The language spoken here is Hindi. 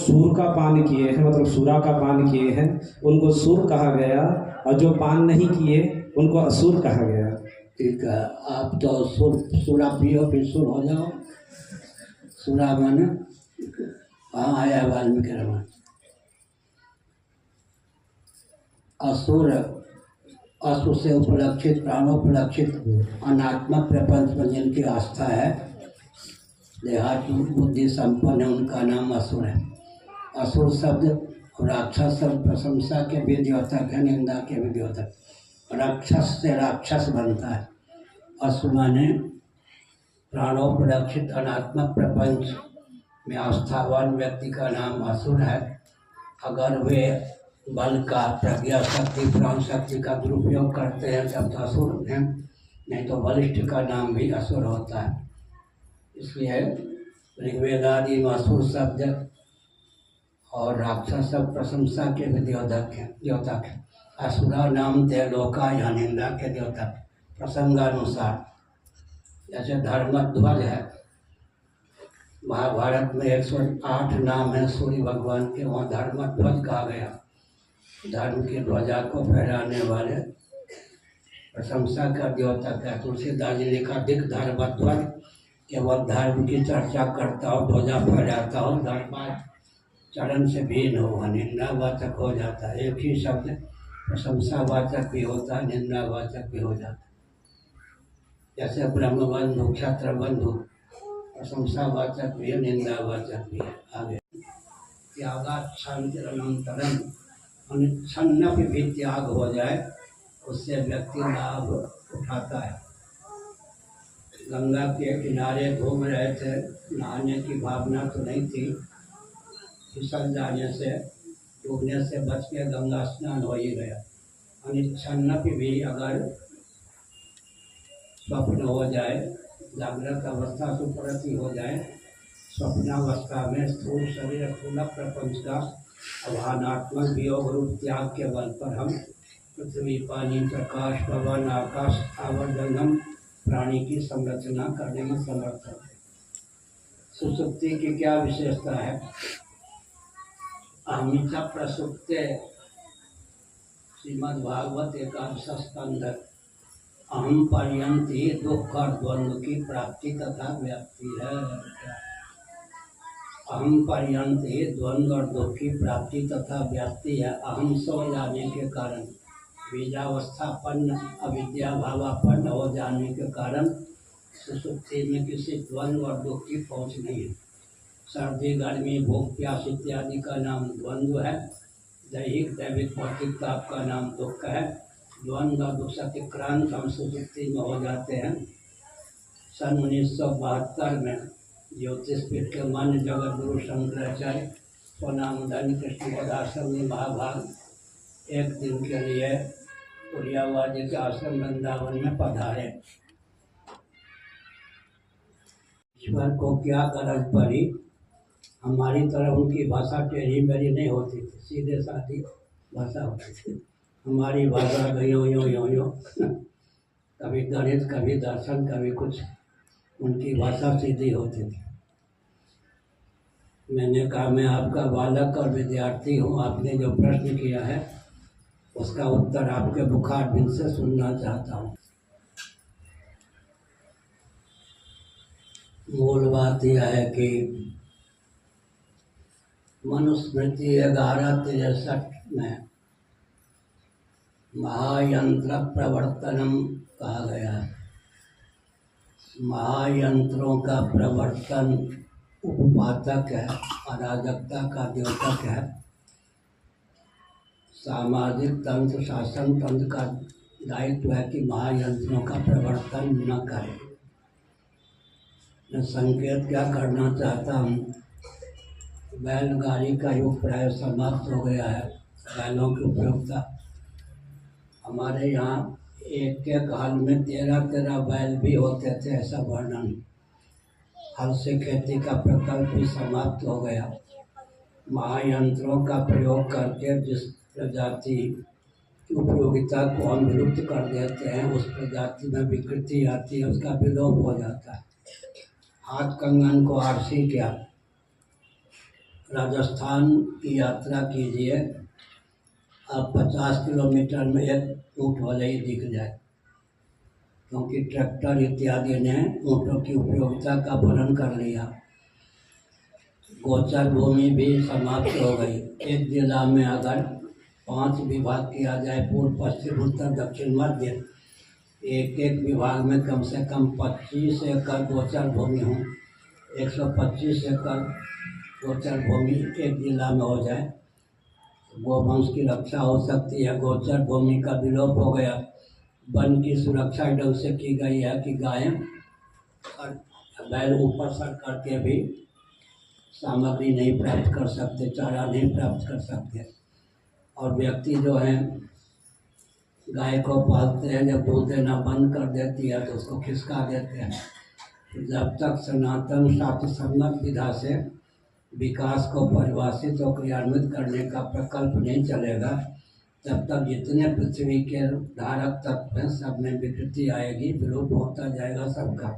सूर का पान किए हैं, मतलब सूरा का पान किए हैं, उनको सूर कहा गया, और जो पान नहीं किए उनको असुर कहा गया। ठीक है, आप तो सूरा पियो फिर सुर हो जाओ। सूरा माने कहाँ आया वाल्मीकि रामायण। असुर, असुर से उपलक्षित, प्राणोपलक्षित अनात्मक प्रपंच में जिनकी आस्था है, देहात्म बुद्धि संपन्न है, उनका नाम असुर है। असुर शब्द राक्षस शब्द प्रशंसा के भी द्योतक है, निंदा के भी द्योतक। राक्षस से राक्षस बनता है। असुर माने प्राणोपलक्षित अनात्मक प्रपंच में आस्थावान व्यक्ति का नाम असुर है। अगर वे बल का, प्रज्ञा शक्ति, प्राण शक्ति का दुरुपयोग करते हैं तब तो असुर हैं, नहीं तो बलिष्ठ का नाम भी असुर होता है। इसलिए ऋग्वेद आदि में असुर शब्द और राक्षस शब्द प्रशंसा के भी द्योतक है। असुरा नाम ते लोका, या निंदा के द्योतक प्रसंगानुसार। जैसे धर्मध्वज है, महाभारत में 108 नाम है सूर्य भगवान के, वहाँ धर्मध्वज कहा गया। धर्म की ध्वजा को फहराने वाले, प्रशंसा का द्योतक है। तुलसीदास जी ने लिखा, दिख धर्मध्वज, केवल धर्म की चर्चा करता हो, ध्वजा फहराता हो, धर्माचरण से भिन्न हो, निंदावाचक हो जाता है। एक ही शब्द प्रशंसावाचक भी होता है, निंदावाचक भी हो जाता है। जैसे ब्रह्मबंधु, क्षत्र बंधु प्रशंसावाचक भी है, निंदावाचक भी है। आगे त्यागाच्छांतिरनंतरम, छन्न भी त्याग हो जाए उससे व्यक्ति लाभ उठाता है। गंगा के किनारे घूम रहे थे, नहाने की भावना तो नहीं थी, फिसल जाने से, डूबने से बच के गंगा स्नान हो ही गया। छन्न भी अगर स्वप्न हो जाए, जागृत अवस्था सुप्रति हो जाए, स्वप्नावस्था में स्थूल शरीर स्थूल प्रपंच का आह्वानात्मक वियोग रूप त्याग के बल पर हम पृथ्वी, पानी, प्रकाश, पवन, आकाश, स्थावर, जंगम प्राणी की संरचना करने में समर्थ है। सुसुप्ति की क्या विशेषता है? अहमिचा प्रसुप्ते, श्रीमद्भागवत एकादश स्कंध। अहम पर्यंती दुख और द्वंद्व की प्राप्ति तथा व्याप्ति है। अहम पर्यंती द्वंद्व और दुख की प्राप्ति तथा व्याप्ति है। अहम सो जाने के कारण, बीजावस्थापन्न अविद्या भावापन्न हो जाने के कारण सुसुप्ति में किसी द्वंद्व और दुख की पहुँच नहीं है। सर्दी, गर्मी, भूख, प्यास इत्यादि का नाम द्वंद्व है। दैहिक, दैविक, भौतिक ताप का नाम दुख है। द्वंद्व और दुख अतिक्रांत हम सुसुप्ति में हो जाते हैं। सन 1972 में ज्योतिषपीठ के मान्य जगत गुरु शंकराचार्य स्वनामधन कृष्णपद आश्रम में महाभाग एक दिन के लिए उड़ियावादी के आश्रम वृंदावन में पधारे। ईश्वर को क्या गरज पड़ी, हमारी तरह उनकी भाषा टेढ़ी मेढ़ी नहीं होती थी, सीधे साधी भाषा होती थी। हमारी भाषा यो यो यो यो कभी गणित, कभी दर्शन, कभी कुछ, उनकी भाषा सीधी होती थी। मैंने कहा, मैं आपका बालक और विद्यार्थी हूँ, आपने जो प्रश्न किया है उसका उत्तर आपके मुखारबिंद से सुनना चाहता हूँ। मूल बात यह है कि मनुस्मृति 1163 में महायंत्र प्रवर्तनम कहा गया है। महायंत्रों का प्रवर्तन उपपातक है, अराजकता का द्योतक है। सामाजिक तंत्र, शासन तंत्र का दायित्व है कि महायंत्रों का प्रवर्तन न करे। मैं संकेत क्या करना चाहता हूँ, बैलगाड़ी का युग प्राय समाप्त हो गया है। बैलों की उपयोगिता, हमारे यहाँ एक एक हाल में 13 बैल भी होते थे, ऐसा वर्णन। हल से खेती का प्रकल्प भी समाप्त हो गया। महायंत्रों का प्रयोग करके जिस प्रजाति की उपयोगिता को हम विलुप्त कर देते हैं, उस प्रजाति में विकृति आती है, उसका विलोप हो जाता है। हाथ कंगन को आरसी क्या, राजस्थान की यात्रा कीजिए, अब 50 किलोमीटर में एक ऊँट भले ही दिख जाए, क्योंकि ट्रैक्टर इत्यादि ने ऊँटों की उपयोगिता का वर्णन कर लिया। गोचर भूमि भी समाप्त हो गई। एक जिला में अगर 5 विभाग किया जाए, पूर्व, पश्चिम, उत्तर, दक्षिण, मध्य, एक एक विभाग में कम से कम 25 एकड़ गोचर भूमि हो, 125 एकड़ गोचर भूमि एक जिला में हो जाए, गोवंश की रक्षा हो सकती है। गोचर भूमि का विलोप हो गया। वन की सुरक्षा ढंग से की गई है कि गायें और बैल ऊपर सर करके भी सामग्री नहीं प्राप्त कर सकते, चारा नहीं प्राप्त कर सकते। और व्यक्ति जो है गाय को पालते हैं, जब दूध देना बंद कर देती है तो उसको खिसका देते हैं। जब तक सनातन शास्त्र सम्मत विधा से विकास को परिभाषित और क्रियान्वित करने का प्रकल्प नहीं चलेगा, तब तक जितने पृथ्वी के धारक तत्व हैं सब में विकृति आएगी, विलोप होता जाएगा सबका।